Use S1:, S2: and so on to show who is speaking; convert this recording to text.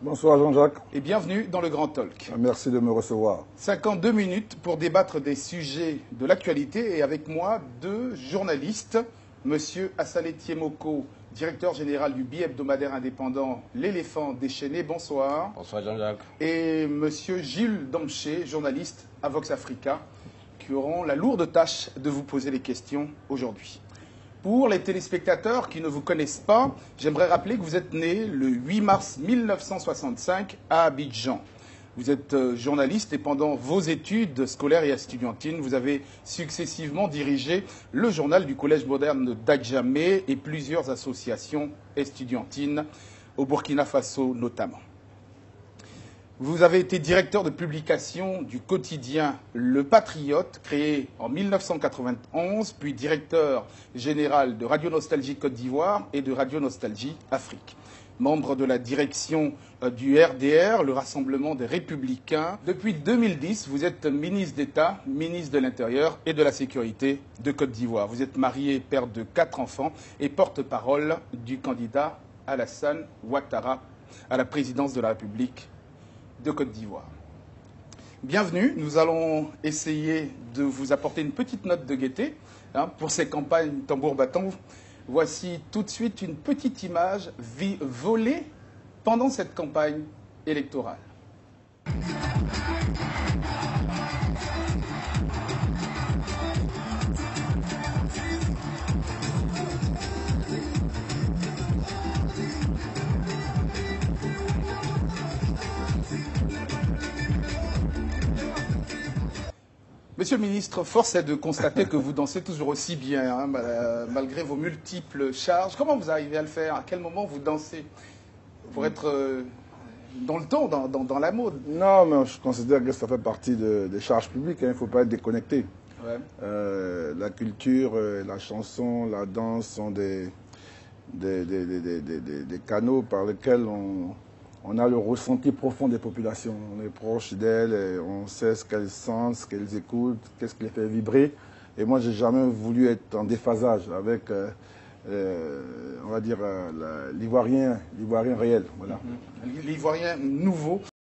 S1: Bonsoir Jean-Jacques.
S2: Et bienvenue dans le Grand Talk.
S1: Merci de me recevoir.
S2: 52 minutes pour débattre des sujets de l'actualité et avec moi deux journalistes, Monsieur Assalé Tiemoko, directeur général du bi-hebdomadaire indépendant L'éléphant déchaîné, bonsoir.
S3: Bonsoir Jean-Jacques.
S2: Et Monsieur Gilles Domché, journaliste à Vox Africa, qui auront la lourde tâche de vous poser les questions aujourd'hui. Pour les téléspectateurs qui ne vous connaissent pas, j'aimerais rappeler que vous êtes né le 8 mars 1965 à Abidjan. Vous êtes journaliste et pendant vos études scolaires et estudiantines, vous avez successivement dirigé le journal du Collège moderne d'Adjamé et plusieurs associations estudiantines au Burkina Faso notamment. Vous avez été directeur de publication du quotidien Le Patriote, créé en 1991, puis directeur général de Radio Nostalgie Côte d'Ivoire et de Radio Nostalgie Afrique. Membre de la direction du RDR, le Rassemblement des Républicains. Depuis 2010, vous êtes ministre d'État, ministre de l'Intérieur et de la Sécurité de Côte d'Ivoire. Vous êtes marié, père de 4 enfants et porte-parole du candidat Alassane Ouattara à la présidence de la République de Côte d'Ivoire. Bienvenue, nous allons essayer de vous apporter une petite note de gaieté pour ces campagnes tambour battant. Voici tout de suite une petite image volée pendant cette campagne électorale. Monsieur le ministre, force est de constater que vous dansez toujours aussi bien, malgré vos multiples charges. Comment vous arrivez à le faire? À quel moment vous dansez pour être dans le ton, dans la mode?
S1: Non, mais je considère que ça fait partie des charges publiques. Il ne faut pas être déconnecté.
S2: Ouais.
S1: La culture, la chanson, la danse sont des canaux par lesquels on a le ressenti profond des populations. On est proche d'elles, et on sait ce qu'elles sentent, ce qu'elles écoutent, qu'est-ce qui les fait vibrer. Et moi, j'ai jamais voulu être en déphasage avec, on va dire, l'ivoirien réel. Voilà.
S2: L'ivoirien nouveau.